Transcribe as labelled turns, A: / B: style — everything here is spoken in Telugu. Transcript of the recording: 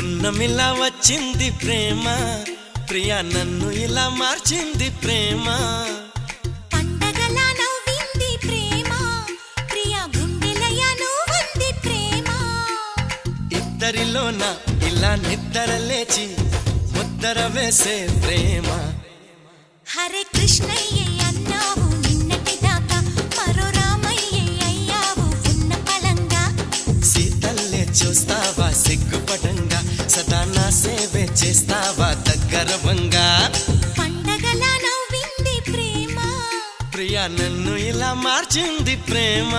A: పున్నమిలా వచ్చింది ప్రేమ, ప్రియా నన్ను ఇలా మార్చింది ప్రేమ.
B: పండగలా నవ్వింది ప్రేమ, ప్రియా గుండెలయ నువ్వుంది ప్రేమ.
A: ఇద్దరిలోన ఇలా నిద్ర లేచి ముద్దర వేసే ప్రేమ.
B: హరే కృష్ణయ్య అన్నావు నిన్నటి దాకా, మరో రామయ్య అయ్యావు ఉన్న పలంగా.
A: సీతల్లే చూస్తావా సిగ్గుపడంగా, సదా నా సేవే చేస్తావా దగ్గరవంగా.
B: పండగలా నవ్వింది ప్రేమ,
A: ప్రియా నన్ను ఇలా మార్చింది ప్రేమ.